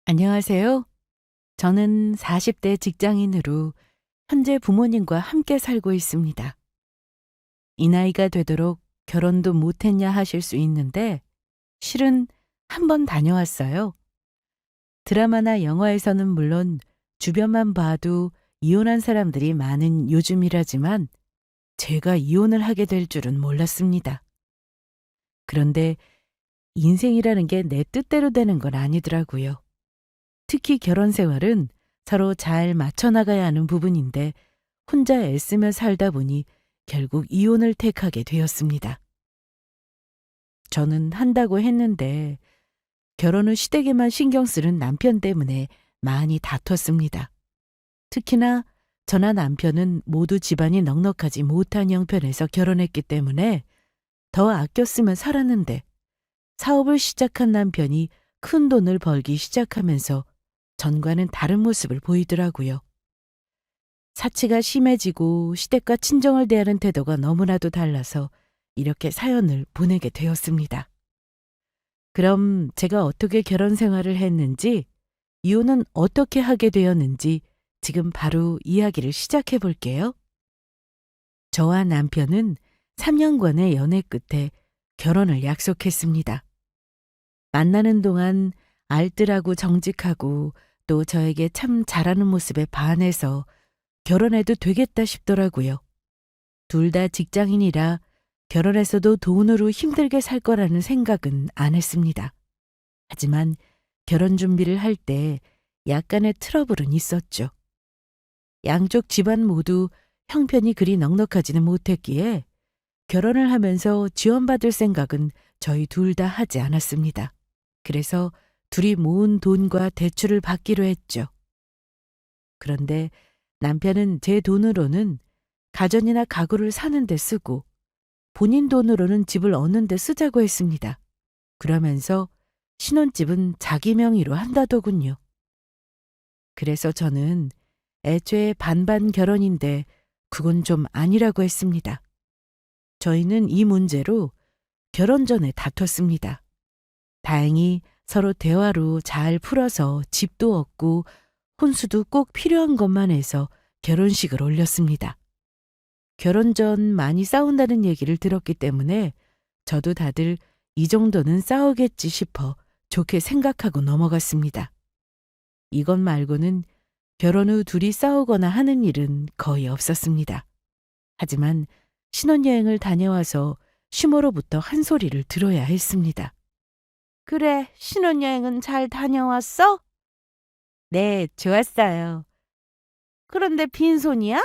안녕하세요. 저는 40대 직장인으로 현재 부모님과 함께 살고 있습니다. 이 나이가 되도록 결혼도 못했냐 하실 수 있는데 실은 한 번 다녀왔어요. 드라마나 영화에서는 물론 주변만 봐도 이혼한 사람들이 많은 요즘이라지만 제가 이혼을 하게 될 줄은 몰랐습니다. 그런데 인생이라는 게 내 뜻대로 되는 건 아니더라고요. 특히 결혼 생활은 서로 잘 맞춰나가야 하는 부분인데 혼자 애쓰며 살다 보니 결국 이혼을 택하게 되었습니다. 저는 한다고 했는데 결혼 후 시댁에만 신경 쓰는 남편 때문에 많이 다퉜습니다. 특히나 저나 남편은 모두 집안이 넉넉하지 못한 형편에서 결혼했기 때문에 더 아껴 쓰며 살았는데 사업을 시작한 남편이 큰 돈을 벌기 시작하면서 전과는 다른 모습을 보이더라고요. 사치가 심해지고 시댁과 친정을 대하는 태도가 너무나도 달라서 이렇게 사연을 보내게 되었습니다. 그럼 제가 어떻게 결혼 생활을 했는지, 이혼은 어떻게 하게 되었는지 지금 바로 이야기를 시작해 볼게요. 저와 남편은 3년간의 연애 끝에 결혼을 약속했습니다. 만나는 동안 알뜰하고 정직하고 또 저에게 참 잘하는 모습에 반해서 결혼해도 되겠다 싶더라고요. 둘 다 직장인이라 결혼해서도 돈으로 힘들게 살 거라는 생각은 안 했습니다. 하지만 결혼 준비를 할 때 약간의 트러블은 있었죠. 양쪽 집안 모두 형편이 그리 넉넉하지는 못했기에 결혼을 하면서 지원받을 생각은 저희 둘 다 하지 않았습니다. 그래서 둘이 모은 돈과 대출을 받기로 했죠. 그런데 남편은 제 돈으로는 가전이나 가구를 사는 데 쓰고 본인 돈으로는 집을 얻는 데 쓰자고 했습니다. 그러면서 신혼집은 자기 명의로 한다더군요. 그래서 저는 애초에 반반 결혼인데 그건 좀 아니라고 했습니다. 저희는 이 문제로 결혼 전에 다퉜습니다. 다행히 서로 대화로 잘 풀어서 집도 얻고 혼수도 꼭 필요한 것만 해서 결혼식을 올렸습니다. 결혼 전 많이 싸운다는 얘기를 들었기 때문에 저도 다들 이 정도는 싸우겠지 싶어 좋게 생각하고 넘어갔습니다. 이것 말고는 결혼 후 둘이 싸우거나 하는 일은 거의 없었습니다. 하지만 신혼여행을 다녀와서 시모로부터 한 소리를 들어야 했습니다. 그래, 신혼여행은 잘 다녀왔어? 네, 좋았어요. 그런데 빈손이야?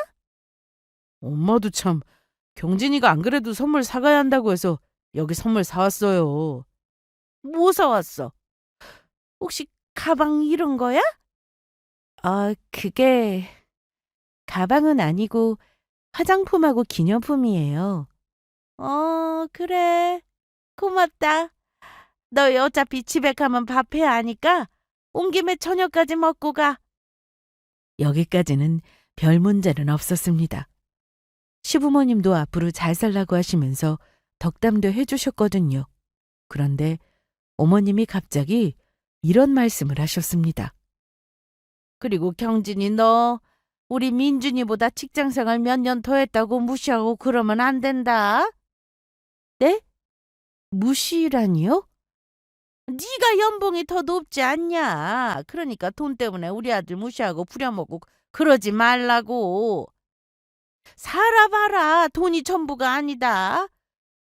엄마도 참, 경진이가 안 그래도 선물 사가야 한다고 해서 여기 선물 사왔어요. 뭐 사왔어? 혹시 가방 이런 거야? 그게 가방은 아니고 화장품하고 기념품이에요. 그래. 고맙다. 너 어차피 집에 가면 밥 해야 하니까 온 김에 저녁까지 먹고 가. 여기까지는 별 문제는 없었습니다. 시부모님도 앞으로 잘 살라고 하시면서 덕담도 해주셨거든요. 그런데 어머님이 갑자기 이런 말씀을 하셨습니다. 그리고 경진이 너 우리 민준이보다 직장생활 몇 년 더 했다고 무시하고 그러면 안 된다. 네? 무시라니요? 네가 연봉이 더 높지 않냐. 그러니까 돈 때문에 우리 아들 무시하고 부려먹고 그러지 말라고. 살아봐라. 돈이 전부가 아니다.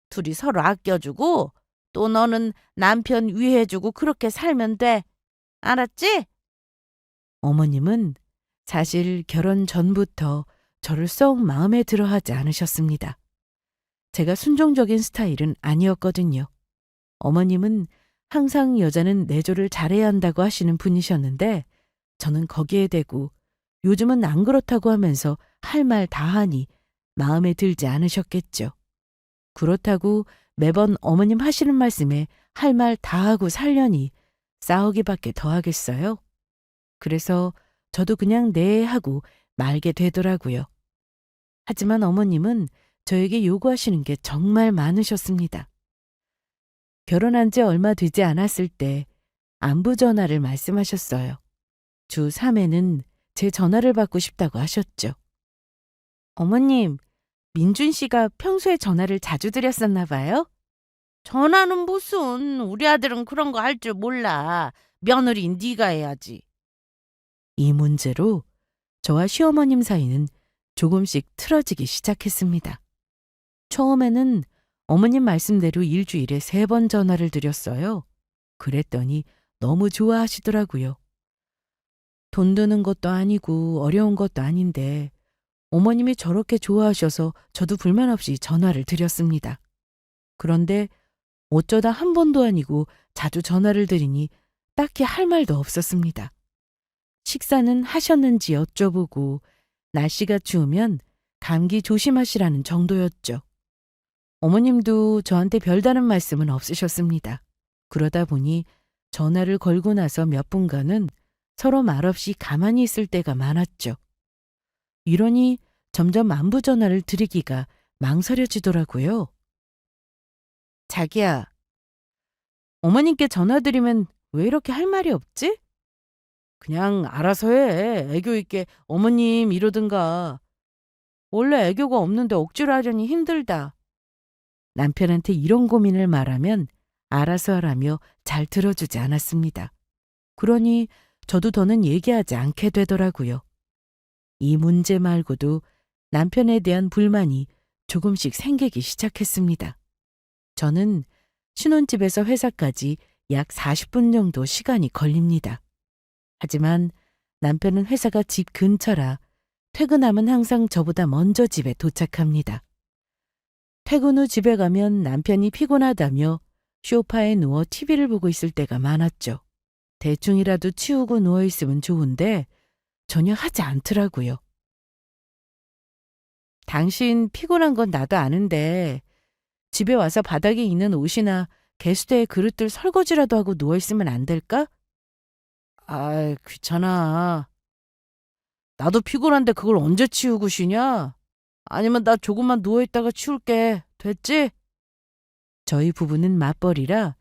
둘이 서로 아껴주고 또 너는 남편 위해주고 그렇게 살면 돼. 알았지? 어머님은 사실 결혼 전부터 저를 썩 마음에 들어 하지 않으셨습니다. 제가 순종적인 스타일은 아니었거든요. 어머님은 항상 여자는 내조를 잘해야 한다고 하시는 분이셨는데 저는 거기에 대고 요즘은 안 그렇다고 하면서 할 말 다 하니 마음에 들지 않으셨겠죠. 그렇다고 매번 어머님 하시는 말씀에 할 말 다 하고 살려니 싸우기밖에 더 하겠어요? 그래서 저도 그냥 네 하고 말게 되더라고요. 하지만 어머님은 저에게 요구하시는 게 정말 많으셨습니다. 결혼한 지 얼마 되지 않았을 때 안부 전화를 말씀하셨어요. 주 3회는 제 전화를 받고 싶다고 하셨죠. 어머님, 민준 씨가 평소에 전화를 자주 드렸었나 봐요? 전화는 무슨, 우리 아들은 그런 거 할 줄 몰라. 며느리 네가 해야지. 이 문제로 저와 시어머님 사이는 조금씩 틀어지기 시작했습니다. 처음에는 어머님 말씀대로 일주일에 3번 전화를 드렸어요. 그랬더니 너무 좋아하시더라고요. 돈 드는 것도 아니고 어려운 것도 아닌데 어머님이 저렇게 좋아하셔서 저도 불만 없이 전화를 드렸습니다. 그런데 어쩌다 한 번도 아니고 자주 전화를 드리니 딱히 할 말도 없었습니다. 식사는 하셨는지 여쭤보고 날씨가 추우면 감기 조심하시라는 정도였죠. 어머님도 저한테 별다른 말씀은 없으셨습니다. 그러다 보니 전화를 걸고 나서 몇 분간은 서로 말없이 가만히 있을 때가 많았죠. 이러니 점점 안부 전화를 드리기가 망설여지더라고요. 자기야, 어머님께 전화드리면 왜 이렇게 할 말이 없지? 그냥 알아서 해. 애교 있게 어머님 이러든가. 원래 애교가 없는데 억지로 하려니 힘들다. 남편한테 이런 고민을 말하면 알아서 하라며 잘 들어주지 않았습니다. 그러니 저도 더는 얘기하지 않게 되더라고요. 이 문제 말고도 남편에 대한 불만이 조금씩 생기기 시작했습니다. 저는 신혼집에서 회사까지 약 40분 정도 시간이 걸립니다. 하지만 남편은 회사가 집 근처라 퇴근하면 항상 저보다 먼저 집에 도착합니다. 퇴근 후 집에 가면 남편이 피곤하다며 소파에 누워 TV를 보고 있을 때가 많았죠. 대충이라도 치우고 누워있으면 좋은데 전혀 하지 않더라고요. 당신 피곤한 건 나도 아는데 집에 와서 바닥에 있는 옷이나 개수대에 그릇들 설거지라도 하고 누워있으면 안 될까? 아이, 귀찮아. 나도 피곤한데 그걸 언제 치우고 쉬냐? 아니면 나 조금만 누워있다가 치울게. 됐지? 저희 부부는 맞벌이라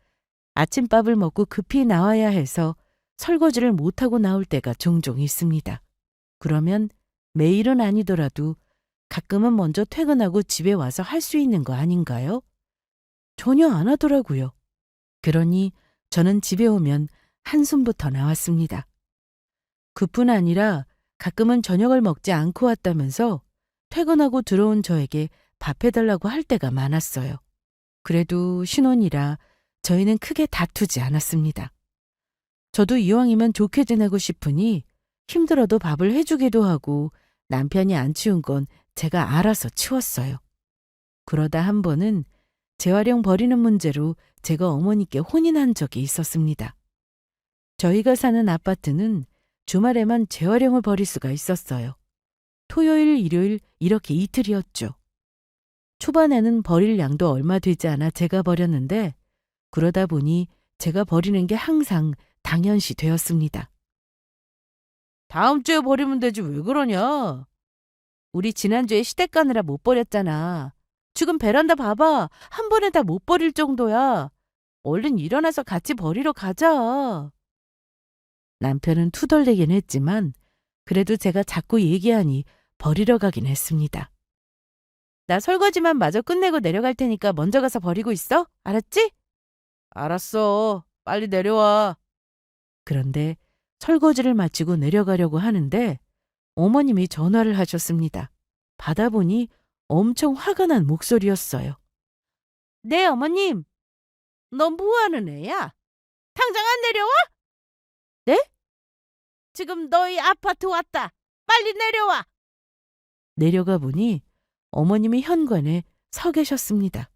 아침밥을 먹고 급히 나와야 해서 설거지를 못하고 나올 때가 종종 있습니다. 그러면 매일은 아니더라도 가끔은 먼저 퇴근하고 집에 와서 할 수 있는 거 아닌가요? 전혀 안 하더라고요. 그러니 저는 집에 오면 한숨부터 나왔습니다. 그뿐 아니라 가끔은 저녁을 먹지 않고 왔다면서 퇴근하고 들어온 저에게 밥 해달라고 할 때가 많았어요. 그래도 신혼이라 저희는 크게 다투지 않았습니다. 저도 이왕이면 좋게 지내고 싶으니 힘들어도 밥을 해주기도 하고 남편이 안 치운 건 제가 알아서 치웠어요. 그러다 한 번은 재활용 버리는 문제로 제가 어머니께 혼인한 적이 있었습니다. 저희가 사는 아파트는 주말에만 재활용을 버릴 수가 있었어요. 토요일, 일요일 이렇게 이틀이었죠. 초반에는 버릴 양도 얼마 되지 않아 제가 버렸는데 그러다 보니 제가 버리는 게 항상 당연시 되었습니다. 다음 주에 버리면 되지 왜 그러냐? 우리 지난주에 시댁 가느라 못 버렸잖아. 지금 베란다 봐봐. 한 번에 다 못 버릴 정도야. 얼른 일어나서 같이 버리러 가자. 남편은 투덜대긴 했지만 그래도 제가 자꾸 얘기하니 버리러 가긴 했습니다. 나 설거지만 마저 끝내고 내려갈 테니까 먼저 가서 버리고 있어. 알았지? 알았어. 빨리 내려와. 그런데 설거지를 마치고 내려가려고 하는데 어머님이 전화를 하셨습니다. 받아보니 엄청 화가 난 목소리였어요. 네, 어머님. 너 뭐하는 애야? 당장 안 내려와? 네? 지금 너희 아파트 왔다. 빨리 내려와. 내려가 보니 어머님이 현관에 서 계셨습니다.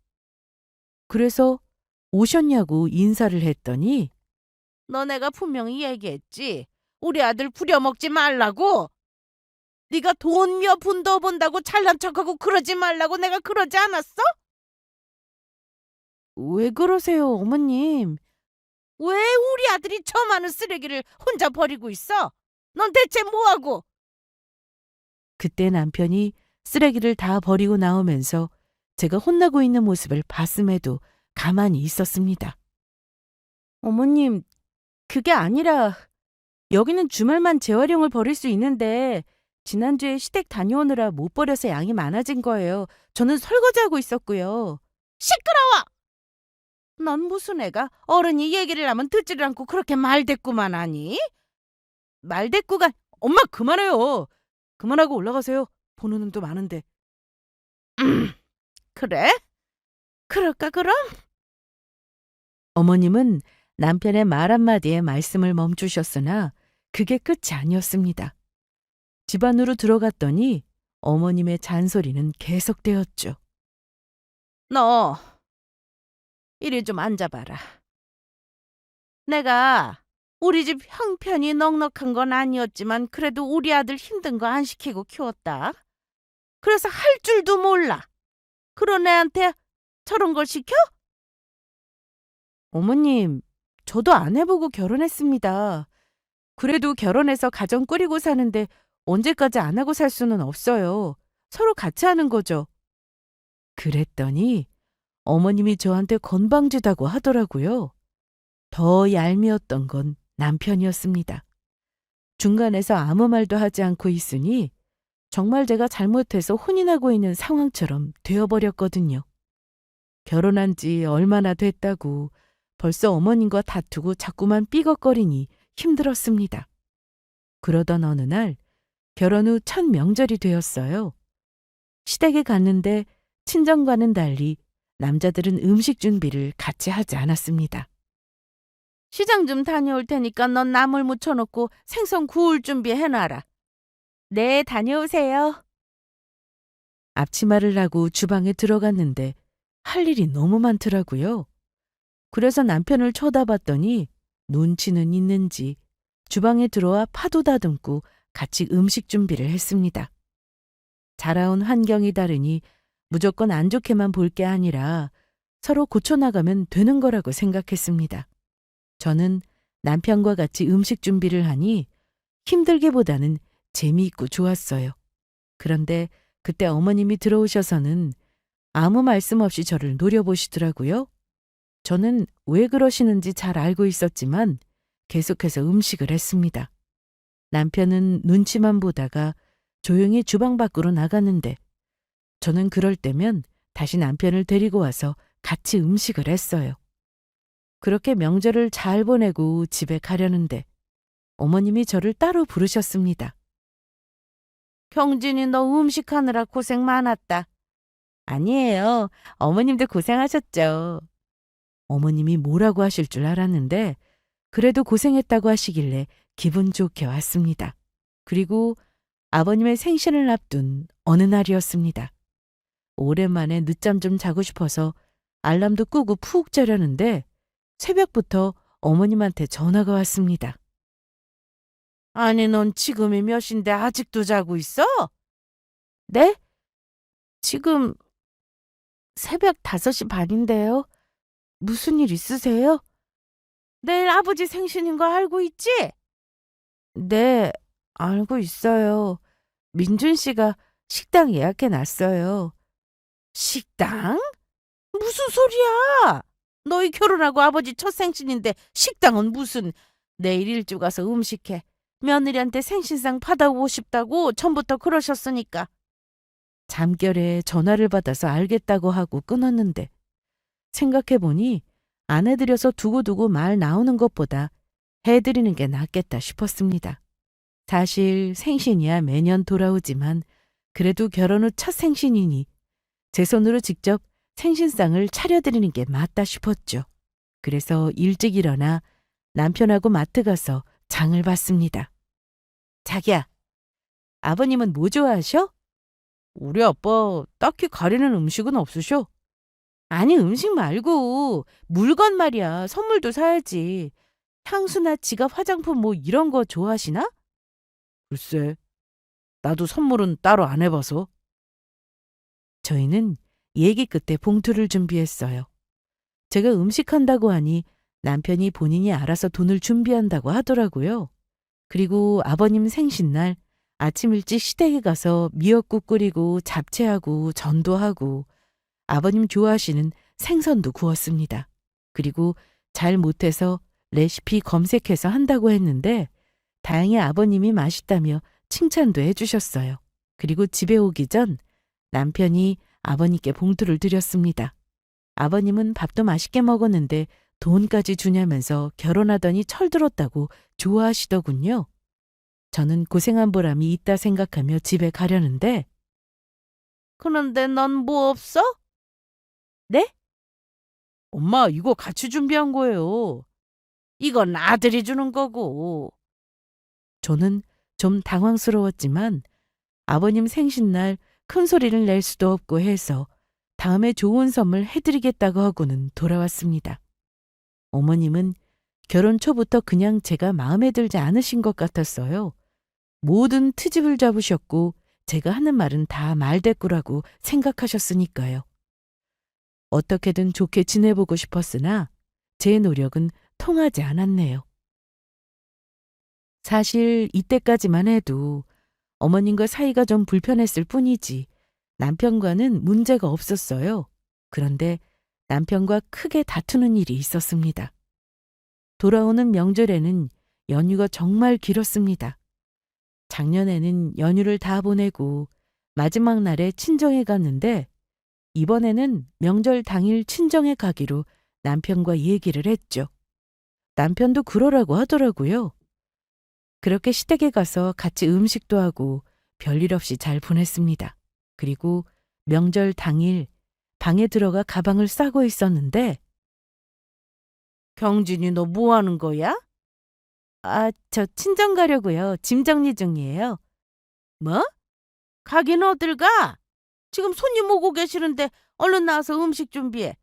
그래서 오셨냐고 인사를 했더니 너네가 분명히 얘기했지. 우리 아들 부려먹지 말라고. 네가 돈 몇 푼 더 번다고 잘난 척하고 그러지 말라고 내가 그러지 않았어? 왜 그러세요, 어머님? 왜 우리 아들이 저 많은 쓰레기를 혼자 버리고 있어? 넌 대체 뭐하고? 그때 남편이 쓰레기를 다 버리고 나오면서 제가 혼나고 있는 모습을 봤음에도 가만히 있었습니다. 어머님, 그게 아니라 여기는 주말만 재활용을 버릴 수 있는데 지난주에 시댁 다녀오느라 못 버려서 양이 많아진 거예요. 저는 설거지하고 있었고요. 시끄러워! 넌 무슨 애가 어른이 얘기를 하면 듣지를 않고 그렇게 말대꾸만 하니? 말대꾸가 엄마 그만해요. 그만하고 올라가세요. 보는 눈도 많은데. 그래? 그럴까 그럼? 어머님은 남편의 말 한마디에 말씀을 멈추셨으나 그게 끝이 아니었습니다. 집 안으로 들어갔더니 어머님의 잔소리는 계속되었죠. 너 이리 좀 앉아봐라. 내가 우리 집 형편이 넉넉한 건 아니었지만 그래도 우리 아들 힘든 거 안 시키고 키웠다. 그래서 할 줄도 몰라. 그런 애한테 저런 걸 시켜? 어머님, 저도 안 해보고 결혼했습니다. 그래도 결혼해서 가정 꾸리고 사는데 언제까지 안 하고 살 수는 없어요. 서로 같이 하는 거죠. 그랬더니 어머님이 저한테 건방지다고 하더라고요. 더 얄미웠던 건 남편이었습니다. 중간에서 아무 말도 하지 않고 있으니 정말 제가 잘못해서 혼인하고 있는 상황처럼 되어버렸거든요. 결혼한 지 얼마나 됐다고 벌써 어머님과 다투고 자꾸만 삐걱거리니 힘들었습니다. 그러던 어느 날 결혼 후 첫 명절이 되었어요. 시댁에 갔는데 친정과는 달리 남자들은 음식 준비를 같이 하지 않았습니다. 시장 좀 다녀올 테니까 넌 나물 무쳐놓고 생선 구울 준비해놔라. 네, 다녀오세요. 앞치마를 하고 주방에 들어갔는데 할 일이 너무 많더라고요. 그래서 남편을 쳐다봤더니 눈치는 있는지 주방에 들어와 파도 다듬고 같이 음식 준비를 했습니다. 자라온 환경이 다르니 무조건 안 좋게만 볼 게 아니라 서로 고쳐나가면 되는 거라고 생각했습니다. 저는 남편과 같이 음식 준비를 하니 힘들기보다는 재미있고 좋았어요. 그런데 그때 어머님이 들어오셔서는 아무 말씀 없이 저를 노려보시더라고요. 저는 왜 그러시는지 잘 알고 있었지만 계속해서 음식을 했습니다. 남편은 눈치만 보다가 조용히 주방 밖으로 나갔는데 저는 그럴 때면 다시 남편을 데리고 와서 같이 음식을 했어요. 그렇게 명절을 잘 보내고 집에 가려는데 어머님이 저를 따로 부르셨습니다. 경진이 너 음식하느라 고생 많았다. 아니에요. 어머님도 고생하셨죠. 어머님이 뭐라고 하실 줄 알았는데 그래도 고생했다고 하시길래 기분 좋게 왔습니다. 그리고 아버님의 생신을 앞둔 어느 날이었습니다. 오랜만에 늦잠 좀 자고 싶어서 알람도 끄고 푹 자려는데 새벽부터 어머님한테 전화가 왔습니다. 아니, 넌 지금이 몇 시인데 아직도 자고 있어? 네? 지금 새벽 5시 반인데요. 무슨 일 있으세요? 내일 아버지 생신인 거 알고 있지? 네, 알고 있어요. 민준 씨가 식당 예약해 놨어요. 식당? 무슨 소리야? 너희 결혼하고 아버지 첫 생신인데 식당은 무슨. 내일 일찍 가서 음식해. 며느리한테 생신상 받아오고 싶다고 전부터 그러셨으니까. 잠결에 전화를 받아서 알겠다고 하고 끊었는데 생각해보니 아내들여서 두고두고 말 나오는 것보다 해드리는 게 낫겠다 싶었습니다. 사실 생신이야 매년 돌아오지만 그래도 결혼 후 첫 생신이니 제 손으로 직접 생신상을 차려드리는 게 맞다 싶었죠. 그래서 일찍 일어나 남편하고 마트 가서 장을 봤습니다. 자기야, 아버님은 뭐 좋아하셔? 우리 아빠 딱히 가리는 음식은 없으셔. 아니, 음식 말고 물건 말이야. 선물도 사야지. 향수나 지갑, 화장품 뭐 이런 거 좋아하시나? 글쎄, 나도 선물은 따로 안 해봐서. 저희는 얘기 끝에 봉투를 준비했어요. 제가 음식한다고 하니 남편이 본인이 알아서 돈을 준비한다고 하더라고요. 그리고 아버님 생신날 아침 일찍 시댁에 가서 미역국 끓이고 잡채하고 전도 하고 아버님 좋아하시는 생선도 구웠습니다. 그리고 잘 못해서 레시피 검색해서 한다고 했는데 다행히 아버님이 맛있다며 칭찬도 해주셨어요. 그리고 집에 오기 전 남편이 아버님께 봉투를 드렸습니다. 아버님은 밥도 맛있게 먹었는데 돈까지 주냐면서 결혼하더니 철들었다고 좋아하시더군요. 저는 고생한 보람이 있다 생각하며 집에 가려는데 그런데 넌 뭐 없어? 네? 엄마 이거 같이 준비한 거예요. 이건 아들이 주는 거고. 저는 좀 당황스러웠지만 아버님 생신날 큰 소리를 낼 수도 없고 해서 다음에 좋은 선물 해드리겠다고 하고는 돌아왔습니다. 어머님은 결혼 초부터 그냥 제가 마음에 들지 않으신 것 같았어요. 모든 트집을 잡으셨고 제가 하는 말은 다 말대꾸라고 생각하셨으니까요. 어떻게든 좋게 지내보고 싶었으나 제 노력은 통하지 않았네요. 사실 이때까지만 해도 어머님과 사이가 좀 불편했을 뿐이지 남편과는 문제가 없었어요. 그런데 남편과 크게 다투는 일이 있었습니다. 돌아오는 명절에는 연휴가 정말 길었습니다. 작년에는 연휴를 다 보내고 마지막 날에 친정에 갔는데 이번에는 명절 당일 친정에 가기로 남편과 얘기를 했죠. 남편도 그러라고 하더라고요. 그렇게 시댁에 가서 같이 음식도 하고 별일 없이 잘 보냈습니다. 그리고 명절 당일 방에 들어가 가방을 싸고 있었는데 경진이 너 뭐 하는 거야? 저 친정 가려고요. 짐 정리 중이에요. 뭐? 가긴 어딜 가? 지금 손님 오고 계시는데 얼른 나와서 음식 준비해.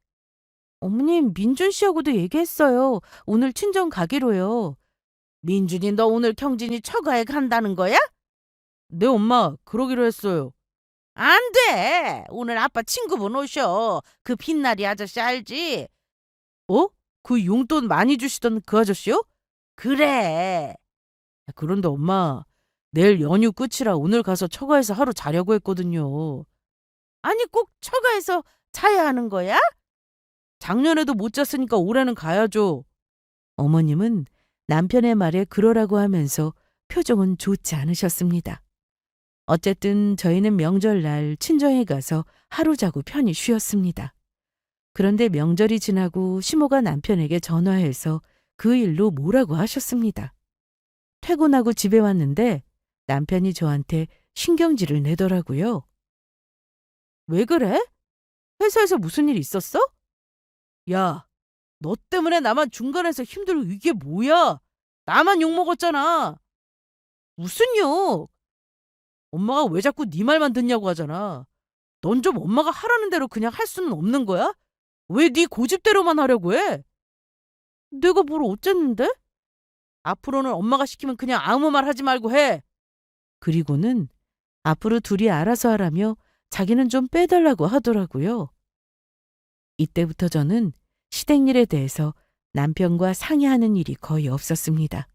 어머님, 민준 씨하고도 얘기했어요. 오늘 친정 가기로요. 민준이 너 오늘 경진이 처가에 간다는 거야? 네, 엄마. 그러기로 했어요. 안 돼. 오늘 아빠 친구분 오셔. 그 빛나리 아저씨 알지? 어? 그 용돈 많이 주시던 그 아저씨요? 그래. 그런데 엄마, 내일 연휴 끝이라 오늘 가서 처가에서 하루 자려고 했거든요. 아니, 꼭 처가에서 자야 하는 거야? 작년에도 못 잤으니까 올해는 가야죠. 어머님은 남편의 말에 그러라고 하면서 표정은 좋지 않으셨습니다. 어쨌든 저희는 명절날 친정에 가서 하루 자고 편히 쉬었습니다. 그런데 명절이 지나고 시모가 남편에게 전화해서 그 일로 뭐라고 하셨습니다. 퇴근하고 집에 왔는데 남편이 저한테 신경질을 내더라고요. 왜 그래? 회사에서 무슨 일 있었어? 야, 너 때문에 나만 중간에서 힘들고 이게 뭐야? 나만 욕먹었잖아. 무슨 욕? 엄마가 왜 자꾸 네 말만 듣냐고 하잖아. 넌 좀 엄마가 하라는 대로 그냥 할 수는 없는 거야? 왜 네 고집대로만 하려고 해? 내가 뭘 어쨌는데? 앞으로는 엄마가 시키면 그냥 아무 말 하지 말고 해. 그리고는 앞으로 둘이 알아서 하라며 자기는 좀 빼달라고 하더라고요. 이때부터 저는 시댁 일에 대해서 남편과 상의하는 일이 거의 없었습니다.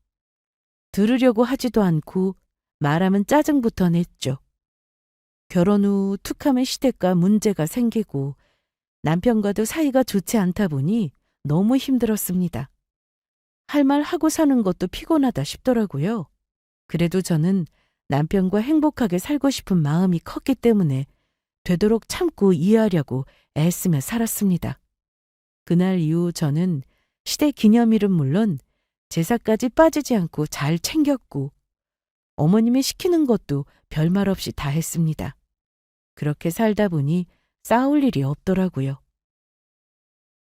들으려고 하지도 않고 말하면 짜증부터 냈죠. 결혼 후 툭하면 시댁과 문제가 생기고 남편과도 사이가 좋지 않다 보니 너무 힘들었습니다. 할 말 하고 사는 것도 피곤하다 싶더라고요. 그래도 저는 남편과 행복하게 살고 싶은 마음이 컸기 때문에 되도록 참고 이해하려고 애쓰며 살았습니다. 그날 이후 저는 시댁 기념일은 물론 제사까지 빠지지 않고 잘 챙겼고 어머님이 시키는 것도 별말 없이 다 했습니다. 그렇게 살다 보니 싸울 일이 없더라고요.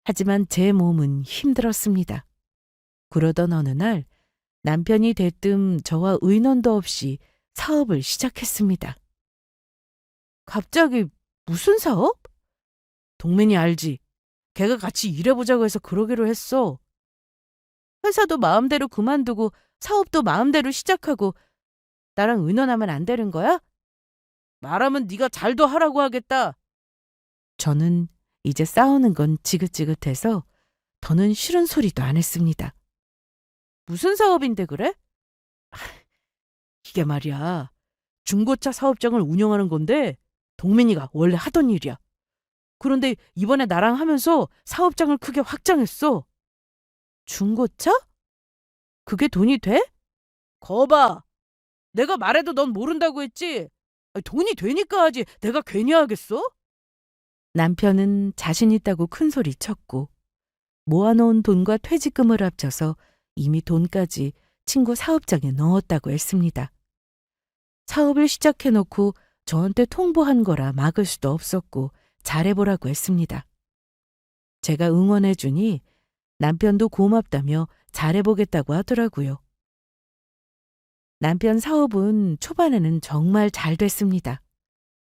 하지만 제 몸은 힘들었습니다. 그러던 어느 날 남편이 대뜸 저와 의논도 없이 사업을 시작했습니다. 갑자기 무슨 사업? 동민이 알지? 걔가 같이 일해보자고 해서 그러기로 했어. 회사도 마음대로 그만두고 사업도 마음대로 시작하고 나랑 의논하면 안 되는 거야? 말하면 네가 잘도 하라고 하겠다. 저는 이제 싸우는 건 지긋지긋해서 더는 싫은 소리도 안 했습니다. 무슨 사업인데 그래? 이게 말이야. 중고차 사업장을 운영하는 건데 동민이가 원래 하던 일이야. 그런데 이번에 나랑 하면서 사업장을 크게 확장했어. 중고차? 그게 돈이 돼? 거봐. 내가 말해도 넌 모른다고 했지? 돈이 되니까 하지. 내가 괜히 하겠어? 남편은 자신 있다고 큰 소리 쳤고 모아놓은 돈과 퇴직금을 합쳐서 이미 돈까지 친구 사업장에 넣었다고 했습니다. 사업을 시작해놓고 저한테 통보한 거라 막을 수도 없었고 잘해보라고 했습니다. 제가 응원해주니 남편도 고맙다며 잘해보겠다고 하더라고요. 남편 사업은 초반에는 정말 잘 됐습니다.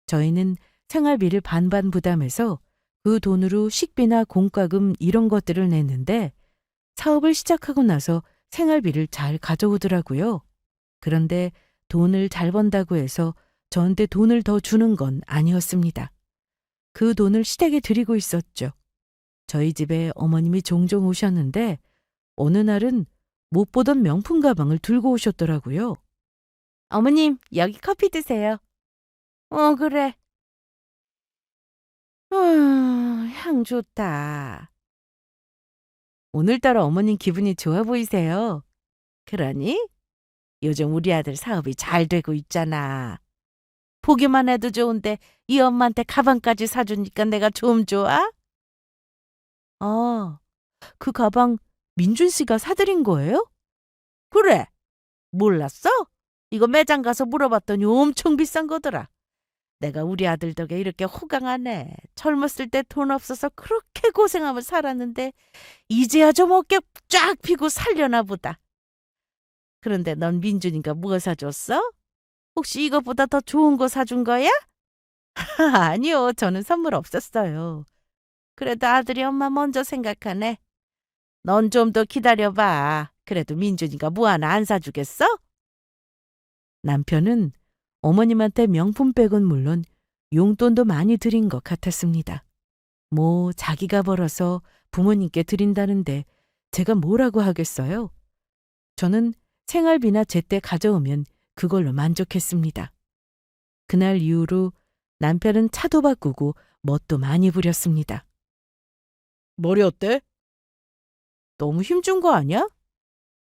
저희는 생활비를 반반 부담해서 그 돈으로 식비나 공과금 이런 것들을 냈는데 사업을 시작하고 나서 생활비를 잘 가져오더라고요. 그런데 돈을 잘 번다고 해서 저한테 돈을 더 주는 건 아니었습니다. 그 돈을 시댁에 드리고 있었죠. 저희 집에 어머님이 종종 오셨는데 어느 날은 못 보던 명품 가방을 들고 오셨더라고요. 어머님, 여기 커피 드세요. 그래. 향 좋다. 오늘따라 어머님 기분이 좋아 보이세요. 그러니? 요즘 우리 아들 사업이 잘 되고 있잖아. 보기만 해도 좋은데 이 엄마한테 가방까지 사주니까 내가 좀 좋아? 아, 그 가방 민준 씨가 사드린 거예요? 그래. 몰랐어? 이거 매장 가서 물어봤더니 엄청 비싼 거더라. 내가 우리 아들 덕에 이렇게 호강하네. 젊었을 때 돈 없어서 그렇게 고생하며 살았는데 이제야 좀 어깨 쫙 펴고 살려나 보다. 그런데 넌 민준이가 뭐 사줬어? 혹시 이것보다 더 좋은 거 사준 거야? 아니요, 저는 선물 없었어요. 그래도 아들이 엄마 먼저 생각하네. 넌 좀 더 기다려봐. 그래도 민준이가 뭐 하나 안 사주겠어? 남편은 어머님한테 명품백은 물론 용돈도 많이 드린 것 같았습니다. 뭐 자기가 벌어서 부모님께 드린다는데 제가 뭐라고 하겠어요? 저는 생활비나 제때 가져오면 그걸로 만족했습니다. 그날 이후로 남편은 차도 바꾸고 멋도 많이 부렸습니다. 머리 어때? 너무 힘준 거 아니야?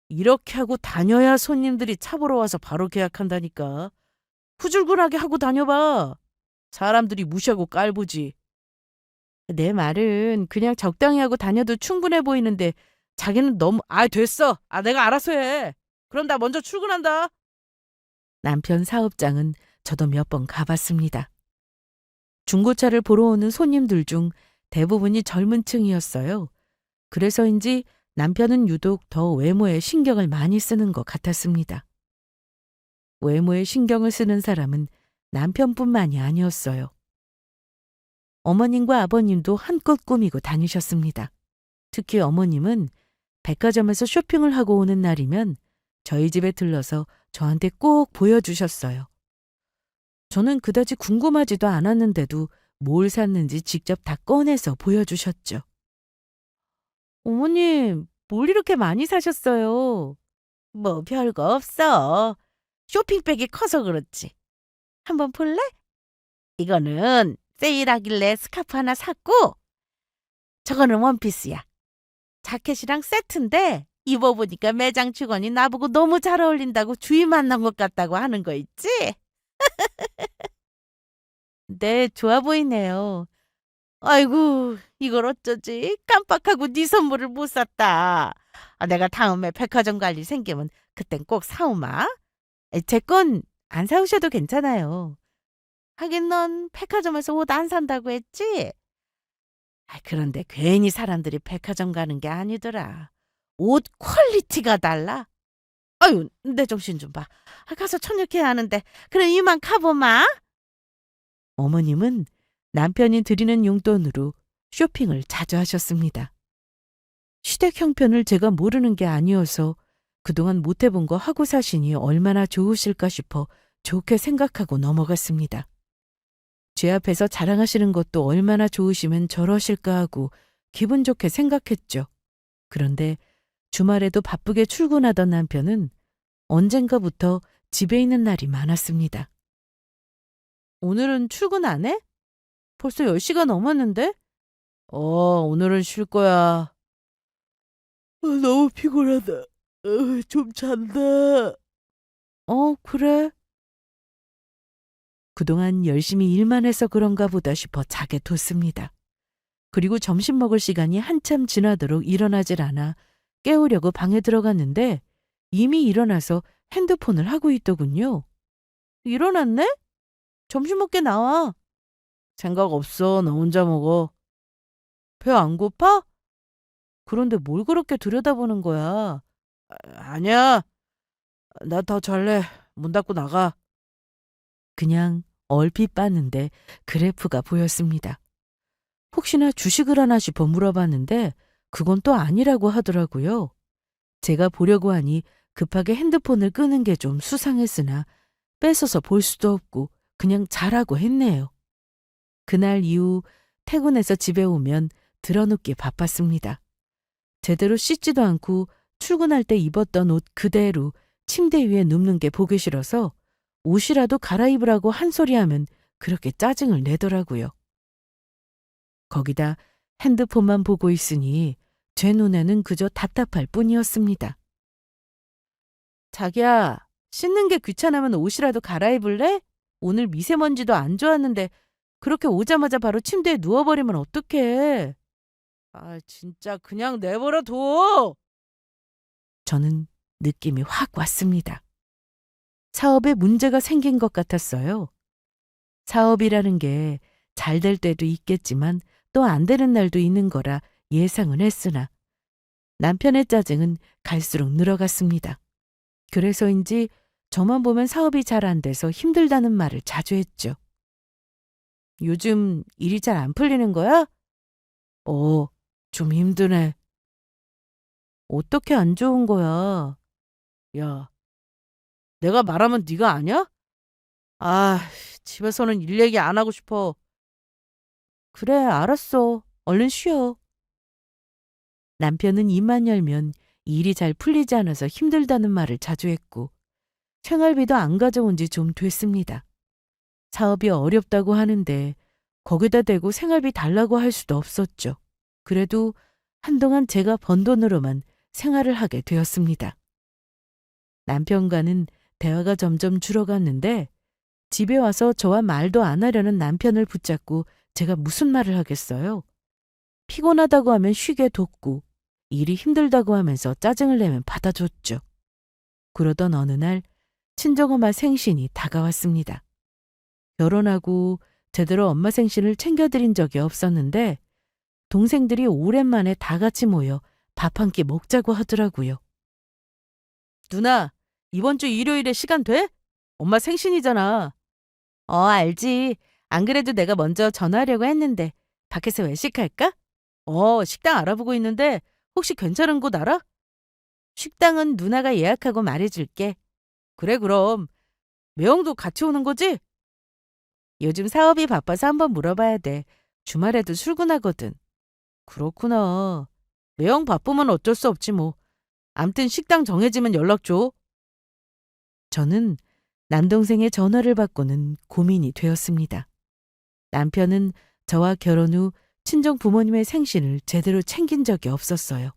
이렇게 하고 다녀야 손님들이 차 보러 와서 바로 계약한다니까. 후줄근하게 하고 다녀봐. 사람들이 무시하고 깔보지. 내 말은 그냥 적당히 하고 다녀도 충분해 보이는데 자기는 너무 됐어. 내가 알아서 해. 그럼 나 먼저 출근한다. 남편 사업장은 저도 몇 번 가봤습니다. 중고차를 보러 오는 손님들 중 대부분이 젊은 층이었어요. 그래서인지 남편은 유독 더 외모에 신경을 많이 쓰는 것 같았습니다. 외모에 신경을 쓰는 사람은 남편뿐만이 아니었어요. 어머님과 아버님도 한껏 꾸미고 다니셨습니다. 특히 어머님은 백화점에서 쇼핑을 하고 오는 날이면 저희 집에 들러서 저한테 꼭 보여주셨어요. 저는 그다지 궁금하지도 않았는데도 뭘 샀는지 직접 다 꺼내서 보여주셨죠. 어머님, 뭘 이렇게 많이 사셨어요? 뭐 별거 없어. 쇼핑백이 커서 그렇지. 한번 볼래? 이거는 세일하길래 스카프 하나 샀고 저거는 원피스야. 자켓이랑 세트인데 입어보니까 매장 직원이 나보고 너무 잘 어울린다고 주위 만난 것 같다고 하는 거 있지? 네, 좋아 보이네요. 아이고, 이걸 어쩌지? 깜빡하고 네 선물을 못 샀다. 내가 다음에 백화점 갈 일 생기면 그땐 꼭 사오마. 제 건 안 사오셔도 괜찮아요. 하긴 넌 백화점에서 옷 안 산다고 했지? 그런데 괜히 사람들이 백화점 가는 게 아니더라. 옷 퀄리티가 달라. 아유, 내 정신 좀 봐. 가서 천육해야 하는데. 그래, 이만 가보마. 어머님은 남편이 드리는 용돈으로 쇼핑을 자주 하셨습니다. 시댁 형편을 제가 모르는 게 아니어서 그동안 못 해본 거 하고 사시니 얼마나 좋으실까 싶어 좋게 생각하고 넘어갔습니다. 제 앞에서 자랑하시는 것도 얼마나 좋으시면 저러실까 하고 기분 좋게 생각했죠. 그런데 주말에도 바쁘게 출근하던 남편은 언젠가부터 집에 있는 날이 많았습니다. 오늘은 출근 안 해? 벌써 10시가 넘었는데? 오늘은 쉴 거야. 너무 피곤하다. 좀 잔다. 그래? 그동안 열심히 일만 해서 그런가 보다 싶어 자게 뒀습니다. 그리고 점심 먹을 시간이 한참 지나도록 일어나질 않아 깨우려고 방에 들어갔는데 이미 일어나서 핸드폰을 하고 있더군요. 일어났네? 점심 먹게 나와. 생각 없어. 나 혼자 먹어. 배 안 고파? 그런데 뭘 그렇게 들여다보는 거야? 아니야. 나 더 잘래. 문 닫고 나가. 그냥 얼핏 봤는데 그래프가 보였습니다. 혹시나 주식을 하나 싶어 물어봤는데 그건 또 아니라고 하더라고요. 제가 보려고 하니 급하게 핸드폰을 끄는 게 좀 수상했으나 뺏어서 볼 수도 없고 그냥 자라고 했네요. 그날 이후 퇴근해서 집에 오면 드러눕기 바빴습니다. 제대로 씻지도 않고 출근할 때 입었던 옷 그대로 침대 위에 눕는 게 보기 싫어서 옷이라도 갈아입으라고 한 소리 하면 그렇게 짜증을 내더라고요. 거기다 핸드폰만 보고 있으니 제 눈에는 그저 답답할 뿐이었습니다. 자기야, 씻는 게 귀찮으면 옷이라도 갈아입을래? 오늘 미세먼지도 안 좋았는데 그렇게 오자마자 바로 침대에 누워버리면 어떡해? 아, 진짜 그냥 내버려 둬! 저는 느낌이 확 왔습니다. 사업에 문제가 생긴 것 같았어요. 사업이라는 게 잘 될 때도 있겠지만 또 안 되는 날도 있는 거라 예상은 했으나 남편의 짜증은 갈수록 늘어갔습니다. 그래서인지 저만 보면 사업이 잘 안 돼서 힘들다는 말을 자주 했죠. 요즘 일이 잘 안 풀리는 거야? 좀 힘드네. 어떻게 안 좋은 거야? 야, 내가 말하면 네가 아냐? 아, 집에서는 일 얘기 안 하고 싶어. 그래, 알았어. 얼른 쉬어. 남편은 입만 열면 일이 잘 풀리지 않아서 힘들다는 말을 자주 했고 생활비도 안 가져온 지 좀 됐습니다. 사업이 어렵다고 하는데 거기다 대고 생활비 달라고 할 수도 없었죠. 그래도 한동안 제가 번 돈으로만 생활을 하게 되었습니다. 남편과는 대화가 점점 줄어갔는데 집에 와서 저와 말도 안 하려는 남편을 붙잡고 제가 무슨 말을 하겠어요? 피곤하다고 하면 쉬게 뒀고 일이 힘들다고 하면서 짜증을 내면 받아줬죠. 그러던 어느 날 친정엄마 생신이 다가왔습니다. 결혼하고 제대로 엄마 생신을 챙겨드린 적이 없었는데 동생들이 오랜만에 다 같이 모여 밥 한 끼 먹자고 하더라고요. 누나, 이번 주 일요일에 시간 돼? 엄마 생신이잖아. 알지. 안 그래도 내가 먼저 전화하려고 했는데 밖에서 외식할까? 식당 알아보고 있는데 혹시 괜찮은 곳 알아? 식당은 누나가 예약하고 말해줄게. 그래, 그럼. 매형도 같이 오는 거지? 요즘 사업이 바빠서 한번 물어봐야 돼. 주말에도 출근하거든. 그렇구나. 매형 바쁘면 어쩔 수 없지 뭐. 암튼 식당 정해지면 연락 줘. 저는 남동생의 전화를 받고는 고민이 되었습니다. 남편은 저와 결혼 후 친정 부모님의 생신을 제대로 챙긴 적이 없었어요.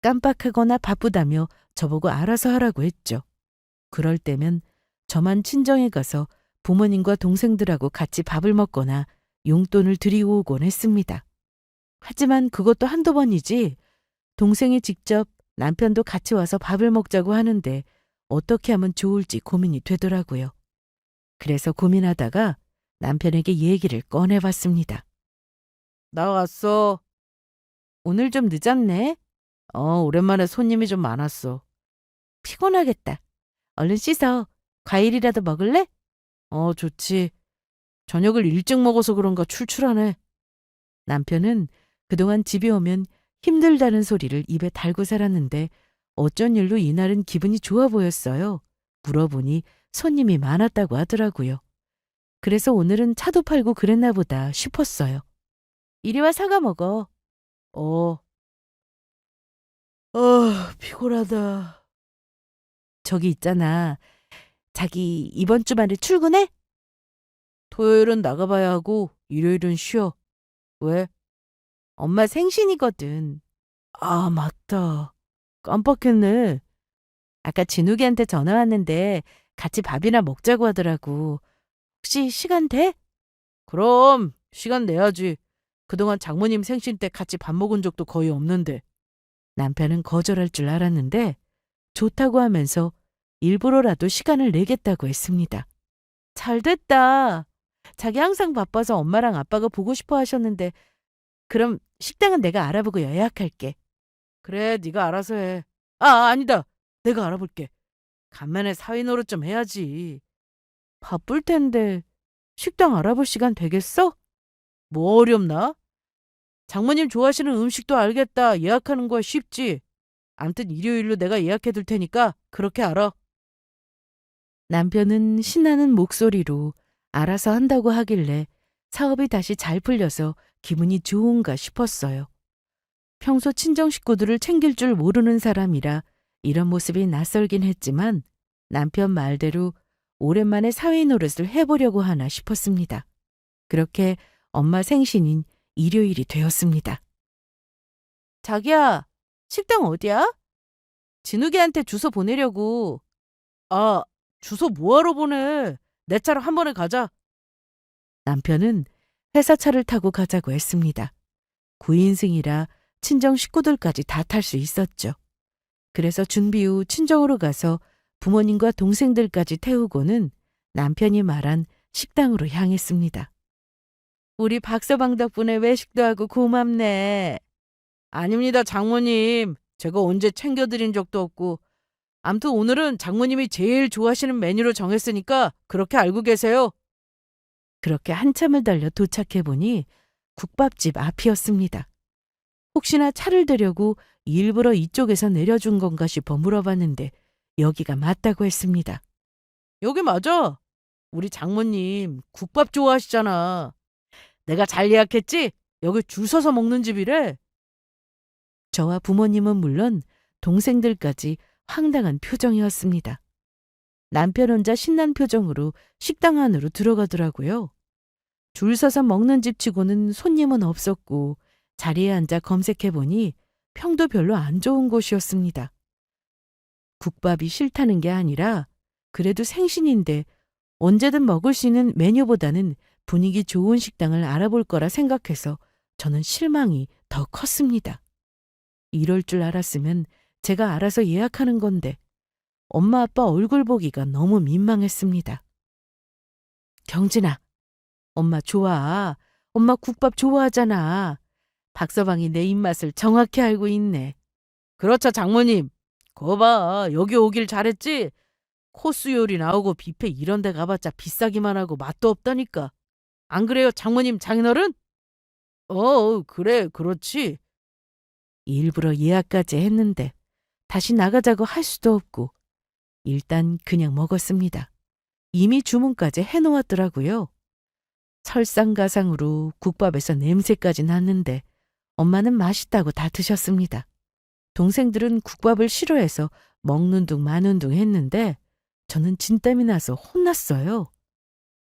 깜빡하거나 바쁘다며 저보고 알아서 하라고 했죠. 그럴 때면 저만 친정에 가서 부모님과 동생들하고 같이 밥을 먹거나 용돈을 드리고 오곤 했습니다. 하지만 그것도 한두 번이지 동생이 직접 남편도 같이 와서 밥을 먹자고 하는데 어떻게 하면 좋을지 고민이 되더라고요. 그래서 고민하다가 남편에게 얘기를 꺼내봤습니다. 나왔어. 오늘 좀 늦었네. 오랜만에 손님이 좀 많았어. 피곤하겠다. 얼른 씻어. 과일이라도 먹을래? 좋지. 저녁을 일찍 먹어서 그런가 출출하네. 남편은 그동안 집에 오면 힘들다는 소리를 입에 달고 살았는데 어쩐 일로 이날은 기분이 좋아 보였어요. 물어보니 손님이 많았다고 하더라고요. 그래서 오늘은 차도 팔고 그랬나 보다 싶었어요. 이리 와 사과 먹어. 어. 피곤하다. 저기 있잖아. 자기 이번 주말에 출근해? 토요일은 나가봐야 하고 일요일은 쉬어. 왜? 엄마 생신이거든. 아, 맞다. 깜빡했네. 아까 진욱이한테 전화 왔는데 같이 밥이나 먹자고 하더라고. 혹시 시간 돼? 그럼 시간 내야지. 그동안 장모님 생신 때 같이 밥 먹은 적도 거의 없는데. 남편은 거절할 줄 알았는데 좋다고 하면서 일부러라도 시간을 내겠다고 했습니다. 잘 됐다. 자기 항상 바빠서 엄마랑 아빠가 보고 싶어 하셨는데 그럼 식당은 내가 알아보고 예약할게. 그래, 네가 알아서 해. 아니다. 내가 알아볼게. 간만에 사위 노릇 좀 해야지. 바쁠 텐데 식당 알아볼 시간 되겠어? 뭐 어렵나? 장모님 좋아하시는 음식도 알겠다. 예약하는 거야 쉽지. 암튼 일요일로 내가 예약해 둘 테니까 그렇게 알아. 남편은 신나는 목소리로 알아서 한다고 하길래 사업이 다시 잘 풀려서 기분이 좋은가 싶었어요. 평소 친정 식구들을 챙길 줄 모르는 사람이라 이런 모습이 낯설긴 했지만 남편 말대로 오랜만에 사위 노릇을 해보려고 하나 싶었습니다. 그렇게 엄마 생신인 일요일이 되었습니다. 자기야, 식당 어디야? 진욱이한테 주소 보내려고. 아, 주소 뭐하러 보내? 내 차로 한 번에 가자. 남편은 회사 차를 타고 가자고 했습니다. 9인승이라 친정 식구들까지 다 탈 수 있었죠. 그래서 준비 후 친정으로 가서 부모님과 동생들까지 태우고는 남편이 말한 식당으로 향했습니다. 우리 박서방 덕분에 외식도 하고 고맙네. 아닙니다, 장모님. 제가 언제 챙겨드린 적도 없고. 암튼 오늘은 장모님이 제일 좋아하시는 메뉴로 정했으니까 그렇게 알고 계세요. 그렇게 한참을 달려 도착해보니 국밥집 앞이었습니다. 혹시나 차를 대려고 일부러 이쪽에서 내려준 건가 싶어 물어봤는데 여기가 맞다고 했습니다. 여기 맞아. 우리 장모님 국밥 좋아하시잖아. 내가 잘 예약했지? 여기 줄 서서 먹는 집이래. 저와 부모님은 물론 동생들까지 황당한 표정이었습니다. 남편 혼자 신난 표정으로 식당 안으로 들어가더라고요. 줄 서서 먹는 집 치고는 손님은 없었고 자리에 앉아 검색해보니 평도 별로 안 좋은 곳이었습니다. 국밥이 싫다는 게 아니라 그래도 생신인데 언제든 먹을 수 있는 메뉴보다는 분위기 좋은 식당을 알아볼 거라 생각해서 저는 실망이 더 컸습니다. 이럴 줄 알았으면 제가 알아서 예약하는 건데 엄마 아빠 얼굴 보기가 너무 민망했습니다. 경진아, 엄마 좋아. 엄마 국밥 좋아하잖아. 박서방이 내 입맛을 정확히 알고 있네. 그렇죠, 장모님. 거봐, 여기 오길 잘했지? 코스 요리 나오고 뷔페 이런 데 가봤자 비싸기만 하고 맛도 없다니까. 안 그래요, 장모님, 장인어른? 그래, 그렇지. 일부러 예약까지 했는데 다시 나가자고 할 수도 없고 일단 그냥 먹었습니다. 이미 주문까지 해놓았더라고요. 설상가상으로 국밥에서 냄새까지 났는데 엄마는 맛있다고 다 드셨습니다. 동생들은 국밥을 싫어해서 먹는 둥 마는 둥 했는데 저는 진땀이 나서 혼났어요.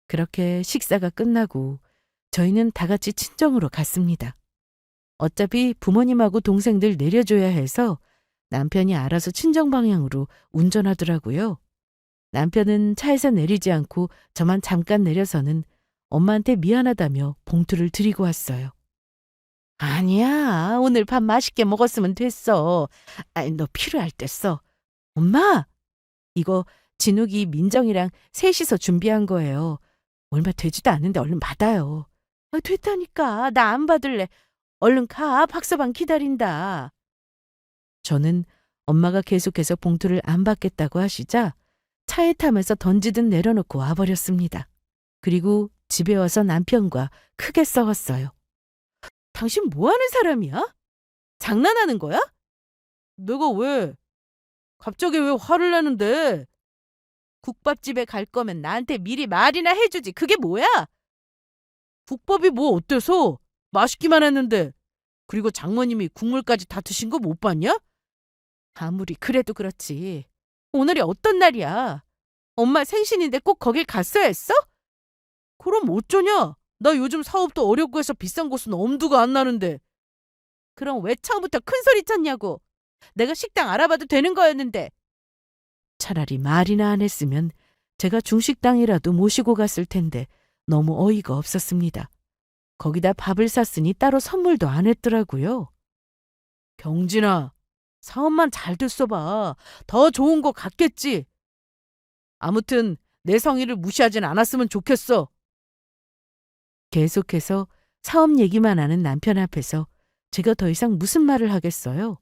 그렇게 식사가 끝나고 저희는 다 같이 친정으로 갔습니다. 어차피 부모님하고 동생들 내려줘야 해서 남편이 알아서 친정 방향으로 운전하더라고요. 남편은 차에서 내리지 않고 저만 잠깐 내려서는 엄마한테 미안하다며 봉투를 드리고 왔어요. 아니야, 오늘 밥 맛있게 먹었으면 됐어. 너 필요할 때 써. 엄마, 이거 진욱이 민정이랑 셋이서 준비한 거예요. 얼마 되지도 않은데 얼른 받아요. 됐다니까. 나 안 받을래. 얼른 가. 박서방 기다린다. 저는 엄마가 계속해서 봉투를 안 받겠다고 하시자 차에 타면서 던지듯 내려놓고 와버렸습니다. 그리고 집에 와서 남편과 크게 싸웠어요. 당신 뭐 하는 사람이야? 장난하는 거야? 내가 왜? 갑자기 왜 화를 내는데? 국밥집에 갈 거면 나한테 미리 말이나 해주지. 그게 뭐야? 국밥이 뭐 어때서? 맛있기만 했는데. 그리고 장모님이 국물까지 다 드신 거 못 봤냐? 아무리 그래도 그렇지. 오늘이 어떤 날이야? 엄마 생신인데 꼭 거길 갔어야 했어? 그럼 어쩌냐? 나 요즘 사업도 어렵고 해서 비싼 곳은 엄두가 안 나는데. 그럼 왜 처음부터 큰 소리 쳤냐고. 내가 식당 알아봐도 되는 거였는데. 차라리 말이나 안 했으면 제가 중식당이라도 모시고 갔을 텐데 너무 어이가 없었습니다. 거기다 밥을 샀으니 따로 선물도 안 했더라고요. 경진아, 사업만 잘 됐어봐. 더 좋은 거 같겠지. 아무튼 내 성의를 무시하진 않았으면 좋겠어. 계속해서 사업 얘기만 하는 남편 앞에서 제가 더 이상 무슨 말을 하겠어요.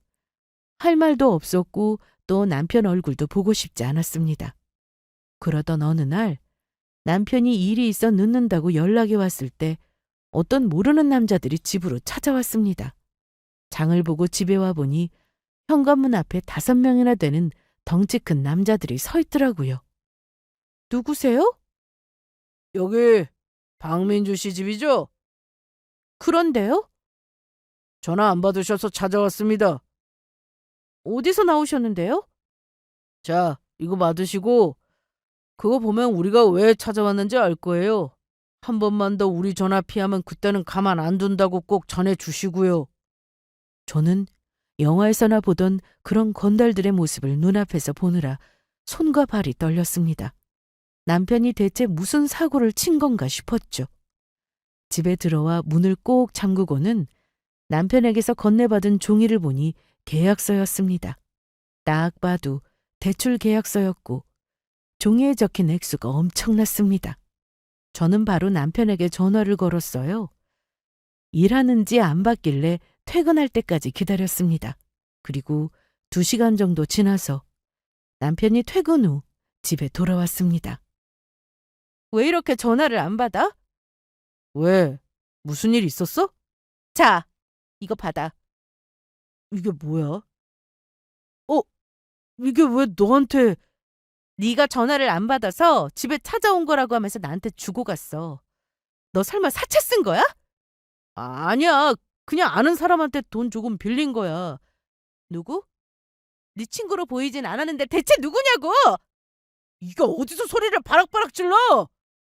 할 말도 없었고 또 남편 얼굴도 보고 싶지 않았습니다. 그러던 어느 날 남편이 일이 있어 늦는다고 연락이 왔을 때 어떤 모르는 남자들이 집으로 찾아왔습니다. 장을 보고 집에 와보니 현관문 앞에 5명이나 되는 덩치 큰 남자들이 서 있더라고요. 누구세요? 여기 박민주 씨 집이죠? 그런데요? 전화 안 받으셔서 찾아왔습니다. 어디서 나오셨는데요? 자, 이거 받으시고 그거 보면 우리가 왜 찾아왔는지 알 거예요. 한 번만 더 우리 전화 피하면 그때는 가만 안 둔다고 꼭 전해주시고요. 저는 영화에서나 보던 그런 건달들의 모습을 눈앞에서 보느라 손과 발이 떨렸습니다. 남편이 대체 무슨 사고를 친 건가 싶었죠. 집에 들어와 문을 꼭 잠그고는 남편에게서 건네받은 종이를 보니 계약서였습니다. 딱 봐도 대출 계약서였고 종이에 적힌 액수가 엄청났습니다. 저는 바로 남편에게 전화를 걸었어요. 일하는지 안 받길래 퇴근할 때까지 기다렸습니다. 그리고 2시간 정도 지나서 남편이 퇴근 후 집에 돌아왔습니다. 왜 이렇게 전화를 안 받아? 왜? 무슨 일 있었어? 자, 이거 받아. 이게 뭐야? 이게 왜 너한테... 네가 전화를 안 받아서 집에 찾아온 거라고 하면서 나한테 주고 갔어. 너 설마 사채 쓴 거야? 아니야. 그냥 아는 사람한테 돈 조금 빌린 거야. 누구? 네 친구로 보이진 않았는데 대체 누구냐고! 이게 어디서 소리를 바락바락 질러!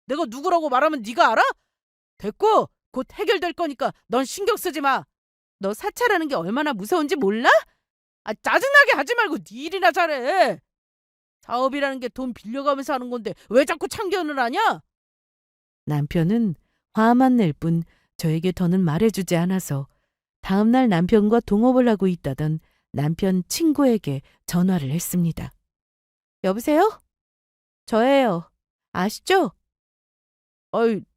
내가 누구라고 말하면 네가 알아? 됐고, 곧 해결될 거니까 넌 신경 쓰지 마. 너 사채라는 게 얼마나 무서운지 몰라? 짜증나게 하지 말고 네 일이나 잘해. 사업이라는 게 돈 빌려가면서 하는 건데 왜 자꾸 참견을 하냐? 남편은 화만 낼 뿐 저에게 더는 말해주지 않아서 다음날 남편과 동업을 하고 있다던 남편 친구에게 전화를 했습니다. 여보세요? 저예요. 아시죠?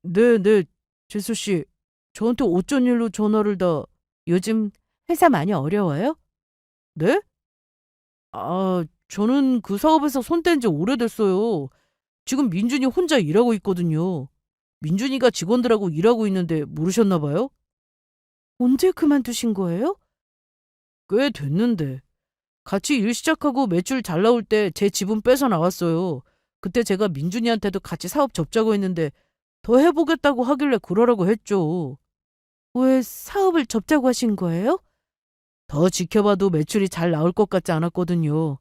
네, 재수 씨. 저한테 어쩐 일로 전화를 다... 요즘 회사 많이 어려워요? 네? 저는 그 사업에서 손 뗀 지 오래됐어요. 지금 민준이 혼자 일하고 있거든요. 민준이가 직원들하고 일하고 있는데 모르셨나 봐요? 언제 그만두신 거예요? 꽤 됐는데. 같이 일 시작하고 매출 잘 나올 때 제 지분 뺏어 나왔어요. 그때 제가 민준이한테도 같이 사업 접자고 했는데 더 해보겠다고 하길래 그러라고 했죠. 왜 사업을 접자고 하신 거예요? 더 지켜봐도 매출이 잘 나올 것 같지 않았거든요.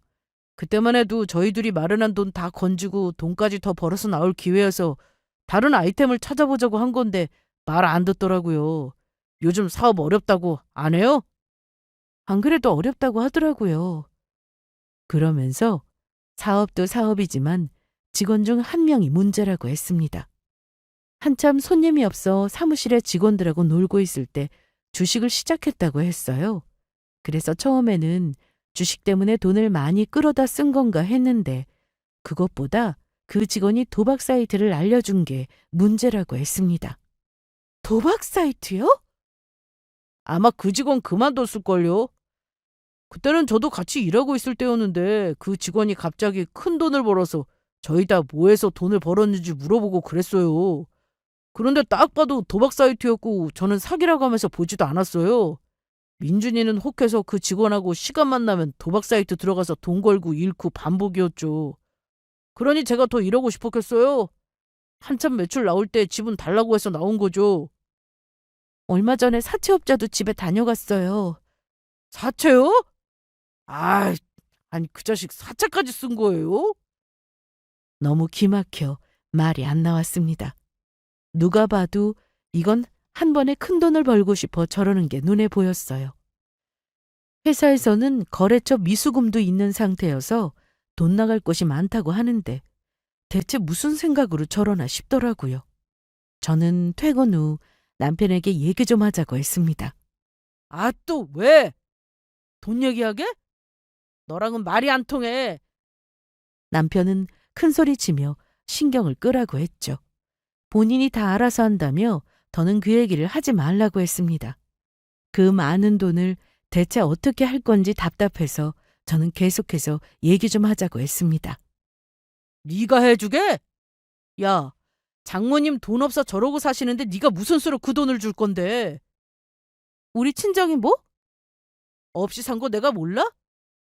그때만 해도 저희 둘이 마련한 돈 다 건지고 돈까지 더 벌어서 나올 기회여서 다른 아이템을 찾아보자고 한 건데 말 안 듣더라고요. 요즘 사업 어렵다고 안 해요? 안 그래도 어렵다고 하더라고요. 그러면서 사업도 사업이지만 직원 중 1명이 문제라고 했습니다. 한참 손님이 없어 사무실에 직원들하고 놀고 있을 때 주식을 시작했다고 했어요. 그래서 처음에는 주식 때문에 돈을 많이 끌어다 쓴 건가 했는데 그것보다 그 직원이 도박 사이트를 알려준 게 문제라고 했습니다. 도박 사이트요? 아마 그 직원 그만뒀을걸요. 그때는 저도 같이 일하고 있을 때였는데 그 직원이 갑자기 큰 돈을 벌어서 저희 다 뭐해서 돈을 벌었는지 물어보고 그랬어요. 그런데 딱 봐도 도박 사이트였고 저는 사기라고 하면서 보지도 않았어요. 민준이는 혹해서 그 직원하고 시간만 나면 도박 사이트 들어가서 돈 걸고 잃고 반복이었죠. 그러니 제가 더 일하고 싶었겠어요. 한참 매출 나올 때 지분 달라고 해서 나온 거죠. 얼마 전에 사채업자도 집에 다녀갔어요. 사채요? 아, 아니 그 자식 사채까지 쓴 거예요? 너무 기막혀 말이 안 나왔습니다. 누가 봐도 이건 한 번에 큰 돈을 벌고 싶어 저러는 게 눈에 보였어요. 회사에서는 거래처 미수금도 있는 상태여서 돈 나갈 곳이 많다고 하는데 대체 무슨 생각으로 저러나 싶더라고요. 저는 퇴근 후 남편에게 얘기 좀 하자고 했습니다. 아, 또 왜? 돈 얘기하게? 너랑은 말이 안 통해. 남편은 큰 소리치며 신경을 끄라고 했죠. 본인이 다 알아서 한다며 더는 그 얘기를 하지 말라고 했습니다. 그 많은 돈을 대체 어떻게 할 건지 답답해서 저는 계속해서 얘기 좀 하자고 했습니다. 네가 해주게? 야, 장모님 돈 없어 저러고 사시는데 네가 무슨 수로 그 돈을 줄 건데? 우리 친정이 뭐? 없이 산 거 내가 몰라?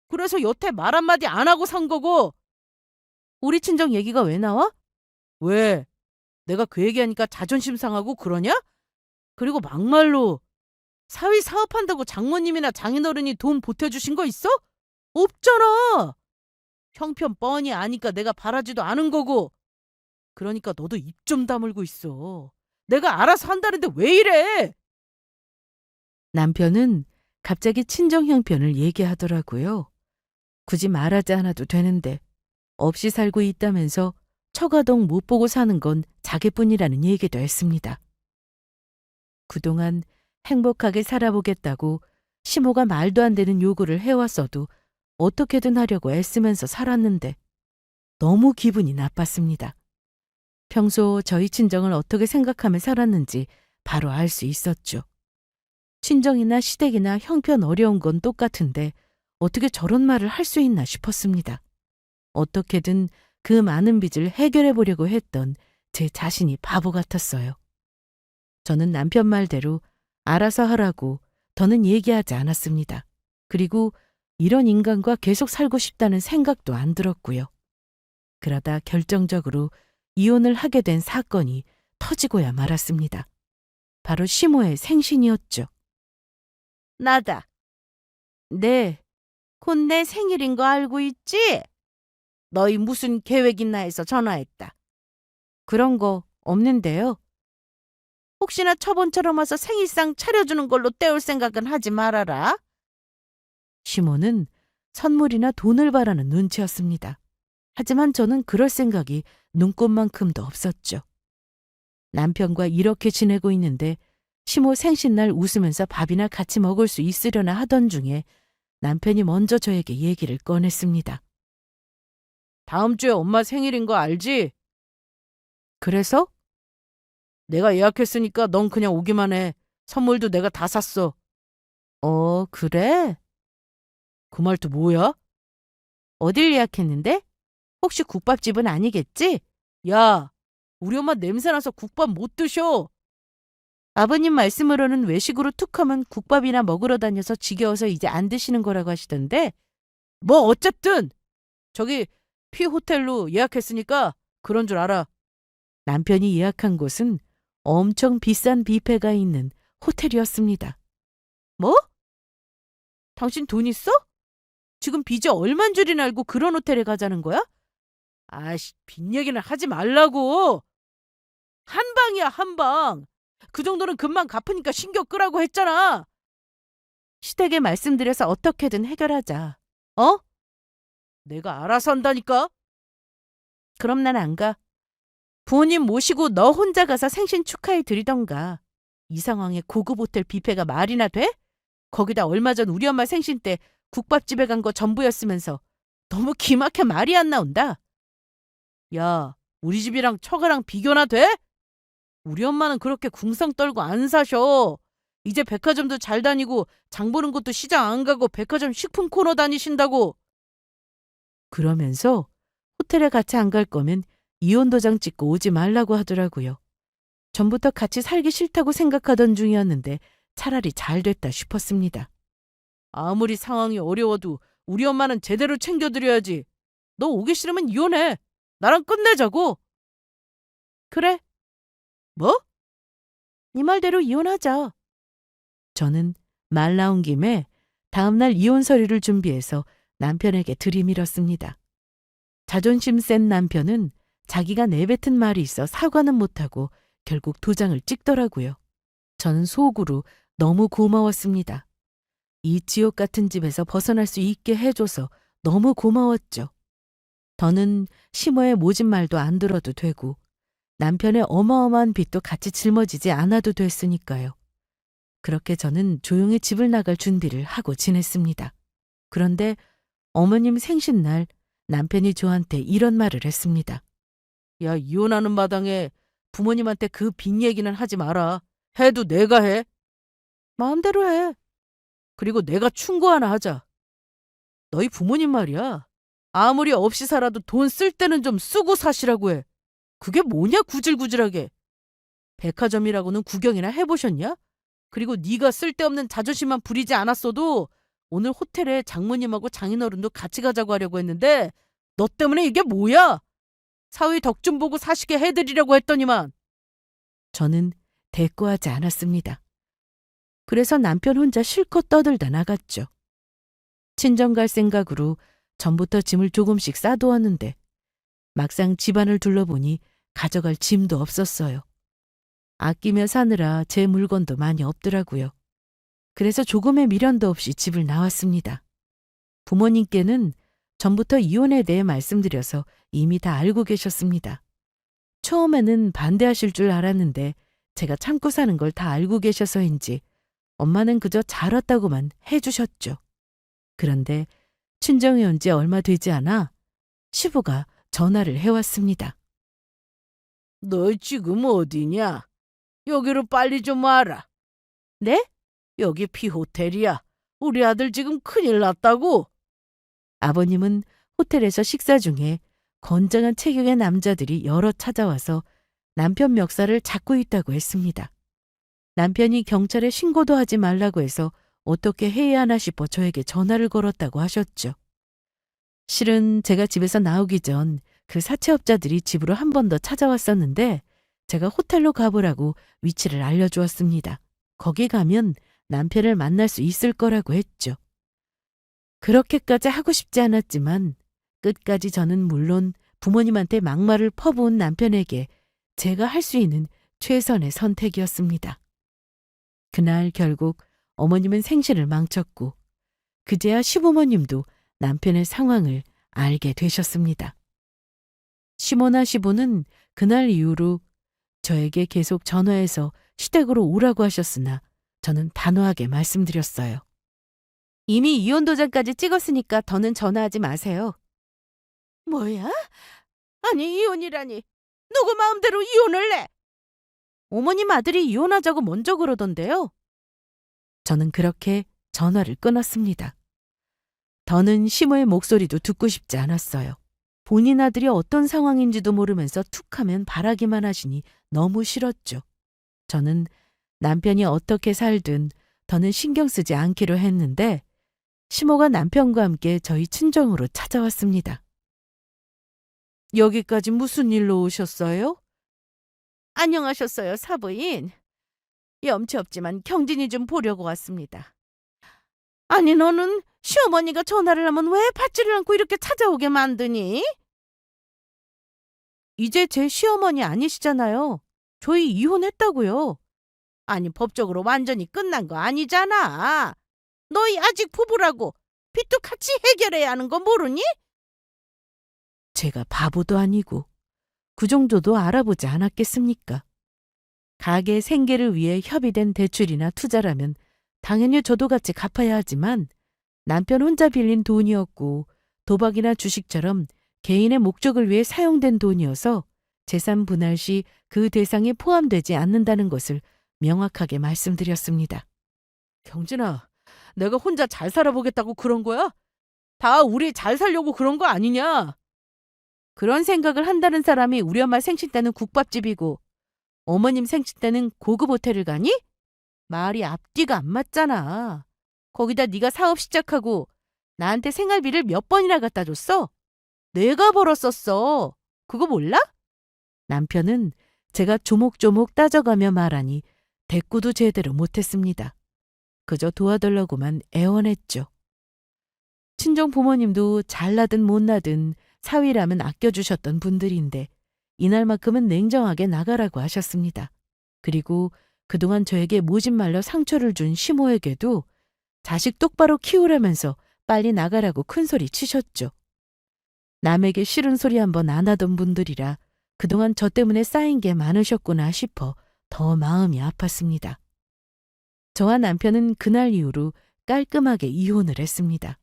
그래서 여태 말 한마디 안 하고 산 거고. 우리 친정 얘기가 왜 나와? 왜? 내가 그 얘기하니까 자존심 상하고 그러냐? 그리고 막말로 사위 사업한다고 장모님이나 장인어른이 돈 보태주신 거 있어? 없잖아. 형편 뻔히 아니까 내가 바라지도 않은 거고. 그러니까 너도 입 좀 다물고 있어. 내가 알아서 한다는데 왜 이래? 남편은 갑자기 친정 형편을 얘기하더라고요. 굳이 말하지 않아도 되는데 없이 살고 있다면서 처가동 못 보고 사는 건 자기뿐이라는 얘기도 했습니다. 그동안 행복하게 살아보겠다고 시모가 말도 안 되는 요구를 해왔어도 어떻게든 하려고 애쓰면서 살았는데 너무 기분이 나빴습니다. 평소 저희 친정을 어떻게 생각하며 살았는지 바로 알 수 있었죠. 친정이나 시댁이나 형편 어려운 건 똑같은데 어떻게 저런 말을 할 수 있나 싶었습니다. 어떻게든 그 많은 빚을 해결해 보려고 했던 제 자신이 바보 같았어요. 저는 남편 말대로 알아서 하라고 더는 얘기하지 않았습니다. 그리고 이런 인간과 계속 살고 싶다는 생각도 안 들었고요. 그러다 결정적으로 이혼을 하게 된 사건이 터지고야 말았습니다. 바로 시모의 생신이었죠. 나다. 네, 곧 내 생일인 거 알고 있지? 너희 무슨 계획 있나 해서 전화했다. 그런 거 없는데요. 혹시나 처번처럼 와서 생일상 차려주는 걸로 때울 생각은 하지 말아라. 시모는 선물이나 돈을 바라는 눈치였습니다. 하지만 저는 그럴 생각이 눈꼽만큼도 없었죠. 남편과 이렇게 지내고 있는데 시모 생신날 웃으면서 밥이나 같이 먹을 수 있으려나 하던 중에 남편이 먼저 저에게 얘기를 꺼냈습니다. 다음 주에 엄마 생일인 거 알지? 그래서? 내가 예약했으니까 넌 그냥 오기만 해. 선물도 내가 다 샀어. 그래? 그 말도 뭐야? 어딜 예약했는데? 혹시 국밥집은 아니겠지? 야, 우리 엄마 냄새나서 국밥 못 드셔. 아버님 말씀으로는 외식으로 툭 하면 국밥이나 먹으러 다녀서 지겨워서 이제 안 드시는 거라고 하시던데. 뭐 어쨌든 저기 피 호텔로 예약했으니까 그런 줄 알아. 남편이 예약한 곳은 엄청 비싼 뷔페가 있는 호텔이었습니다. 뭐? 당신 돈 있어? 지금 빚이 얼만 줄이나 알고 그런 호텔에 가자는 거야? 아이씨, 빚 얘기는 하지 말라고. 한 방이야, 한 방. 그 정도는 금방 갚으니까 신경 끄라고 했잖아. 시댁에 말씀드려서 어떻게든 해결하자. 어? 내가 알아서 한다니까? 그럼 난 안 가. 부모님 모시고 너 혼자 가서 생신 축하해 드리던가. 이 상황에 고급 호텔 뷔페가 말이나 돼? 거기다 얼마 전 우리 엄마 생신 때 국밥집에 간 거 전부였으면서 너무 기막혀 말이 안 나온다. 야, 우리 집이랑 처가랑 비교나 돼? 우리 엄마는 그렇게 궁상 떨고 안 사셔. 이제 백화점도 잘 다니고 장 보는 것도 시장 안 가고 백화점 식품 코너 다니신다고. 그러면서 호텔에 같이 안 갈 거면 이혼 도장 찍고 오지 말라고 하더라고요. 전부터 같이 살기 싫다고 생각하던 중이었는데 차라리 잘 됐다 싶었습니다. 아무리 상황이 어려워도 우리 엄마는 제대로 챙겨드려야지. 너 오기 싫으면 이혼해. 나랑 끝내자고. 그래. 뭐? 네 말대로 이혼하자. 저는 말 나온 김에 다음날 이혼 서류를 준비해서 남편에게 들이밀었습니다. 자존심 센 남편은 자기가 내뱉은 말이 있어 사과는 못하고 결국 도장을 찍더라고요. 저는 속으로 너무 고마웠습니다. 이 지옥 같은 집에서 벗어날 수 있게 해줘서 너무 고마웠죠. 더는 시모의 모진 말도 안 들어도 되고 남편의 어마어마한 빚도 같이 짊어지지 않아도 됐으니까요. 그렇게 저는 조용히 집을 나갈 준비를 하고 지냈습니다. 그런데 어머님 생신날 남편이 저한테 이런 말을 했습니다. 야, 이혼하는 마당에 부모님한테 그 빚 얘기는 하지 마라. 해도 내가 해. 마음대로 해. 그리고 내가 충고 하나 하자. 너희 부모님 말이야. 아무리 없이 살아도 돈 쓸 때는 좀 쓰고 사시라고 해. 그게 뭐냐 구질구질하게. 백화점이라고는 구경이나 해보셨냐? 그리고 네가 쓸데없는 자존심만 부리지 않았어도 오늘 호텔에 장모님하고 장인어른도 같이 가자고 하려고 했는데 너 때문에 이게 뭐야? 사위 덕 좀 보고 사시게 해드리려고 했더니만. 저는 대꾸하지 않았습니다. 그래서 남편 혼자 실컷 떠들다 나갔죠. 친정 갈 생각으로 전부터 짐을 조금씩 싸두었는데 막상 집안을 둘러보니 가져갈 짐도 없었어요. 아끼며 사느라 제 물건도 많이 없더라고요. 그래서 조금의 미련도 없이 집을 나왔습니다. 부모님께는 전부터 이혼에 대해 말씀드려서 이미 다 알고 계셨습니다. 처음에는 반대하실 줄 알았는데 제가 참고 사는 걸 다 알고 계셔서인지 엄마는 그저 잘 왔다고만 해주셨죠. 그런데 친정에 온 지 얼마 되지 않아 시부가 전화를 해왔습니다. 너 지금 어디냐? 여기로 빨리 좀 와라. 네? 여기 피호텔이야. 우리 아들 지금 큰일 났다고. 아버님은 호텔에서 식사 중에 건장한 체격의 남자들이 여러 찾아와서 남편 멱살을 잡고 있다고 했습니다. 남편이 경찰에 신고도 하지 말라고 해서 어떻게 해야 하나 싶어 저에게 전화를 걸었다고 하셨죠. 실은 제가 집에서 나오기 전 그 사채업자들이 집으로 한 번 더 찾아왔었는데 제가 호텔로 가보라고 위치를 알려주었습니다. 거기 가면 남편을 만날 수 있을 거라고 했죠. 그렇게까지 하고 싶지 않았지만 끝까지 저는 물론 부모님한테 막말을 퍼부은 남편에게 제가 할 수 있는 최선의 선택이었습니다. 그날 결국 어머님은 생신을 망쳤고 그제야 시부모님도 남편의 상황을 알게 되셨습니다. 시모나 시부는 그날 이후로 저에게 계속 전화해서 시댁으로 오라고 하셨으나 저는 단호하게 말씀드렸어요. 이미 이혼 도장까지 찍었으니까 더는 전화하지 마세요. 뭐야? 아니 이혼이라니. 누구 마음대로 이혼을 내? 어머님 아들이 이혼하자고 먼저 그러던데요. 저는 그렇게 전화를 끊었습니다. 더는 시모의 목소리도 듣고 싶지 않았어요. 본인 아들이 어떤 상황인지도 모르면서 툭하면 바라기만 하시니 너무 싫었죠. 저는 남편이 어떻게 살든 더는 신경 쓰지 않기로 했는데 시모가 남편과 함께 저희 친정으로 찾아왔습니다. 여기까지 무슨 일로 오셨어요? 안녕하셨어요, 사부인. 염치 없지만 경진이 좀 보려고 왔습니다. 아니, 너는 시어머니가 전화를 하면 왜 받지를 않고 이렇게 찾아오게 만드니? 이제 제 시어머니 아니시잖아요. 저희 이혼했다고요. 아니, 법적으로 완전히 끝난 거 아니잖아. 너희 아직 부부라고 빚도 같이 해결해야 하는 거 모르니? 제가 바보도 아니고 그 정도도 알아보지 않았겠습니까? 가게 생계를 위해 협의된 대출이나 투자라면 당연히 저도 같이 갚아야 하지만 남편 혼자 빌린 돈이었고 도박이나 주식처럼 개인의 목적을 위해 사용된 돈이어서 재산 분할 시 그 대상에 포함되지 않는다는 것을 명확하게 말씀드렸습니다. 경진아, 내가 혼자 잘 살아보겠다고 그런 거야? 다 우리 잘 살려고 그런 거 아니냐? 그런 생각을 한다는 사람이 우리 엄마 생신 때는 국밥집이고 어머님 생신 때는 고급 호텔을 가니? 말이 앞뒤가 안 맞잖아. 거기다 네가 사업 시작하고 나한테 생활비를 몇 번이나 갖다 줬어? 내가 벌었었어. 그거 몰라? 남편은 제가 조목조목 따져가며 말하니 대꾸도 제대로 못했습니다. 그저 도와달라고만 애원했죠. 친정 부모님도 잘나든 못나든 사위라면 아껴주셨던 분들인데 이날만큼은 냉정하게 나가라고 하셨습니다. 그리고 그동안 저에게 모진 말로 상처를 준 시모에게도 자식 똑바로 키우라면서 빨리 나가라고 큰소리 치셨죠. 남에게 싫은 소리 한번 안 하던 분들이라 그동안 저 때문에 쌓인 게 많으셨구나 싶어 더 마음이 아팠습니다. 저와 남편은 그날 이후로 깔끔하게 이혼을 했습니다.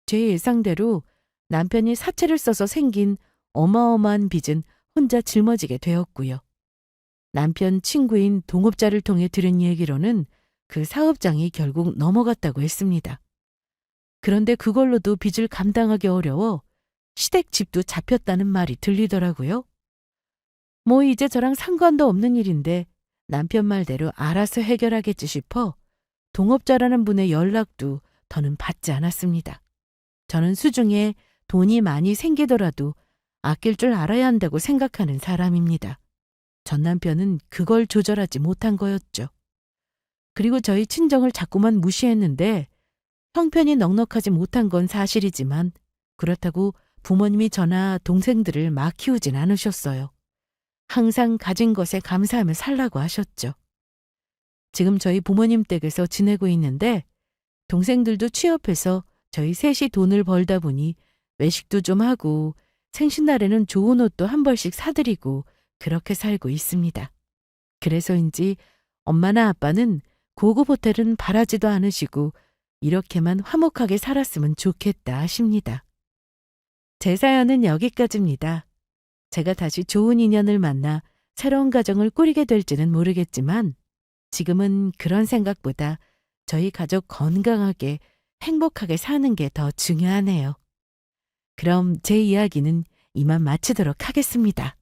제 예상대로 남편이 사채를 써서 생긴 어마어마한 빚은 혼자 짊어지게 되었고요. 남편 친구인 동업자를 통해 들은 얘기로는 그 사업장이 결국 넘어갔다고 했습니다. 그런데 그걸로도 빚을 감당하기 어려워 시댁 집도 잡혔다는 말이 들리더라고요. 뭐 이제 저랑 상관도 없는 일인데 남편 말대로 알아서 해결하겠지 싶어 동업자라는 분의 연락도 더는 받지 않았습니다. 저는 수중에 돈이 많이 생기더라도 아낄 줄 알아야 한다고 생각하는 사람입니다. 전 남편은 그걸 조절하지 못한 거였죠. 그리고 저희 친정을 자꾸만 무시했는데 형편이 넉넉하지 못한 건 사실이지만 그렇다고 부모님이 저나 동생들을 막 키우진 않으셨어요. 항상 가진 것에 감사하며 살라고 하셨죠. 지금 저희 부모님 댁에서 지내고 있는데 동생들도 취업해서 저희 셋이 돈을 벌다 보니 외식도 좀 하고 생신날에는 좋은 옷도 한 벌씩 사드리고 그렇게 살고 있습니다. 그래서인지 엄마나 아빠는 고급 호텔은 바라지도 않으시고 이렇게만 화목하게 살았으면 좋겠다 하십니다. 제 사연은 여기까지입니다. 제가 다시 좋은 인연을 만나 새로운 가정을 꾸리게 될지는 모르겠지만 지금은 그런 생각보다 저희 가족 건강하게 행복하게 사는 게 더 중요하네요. 그럼 제 이야기는 이만 마치도록 하겠습니다.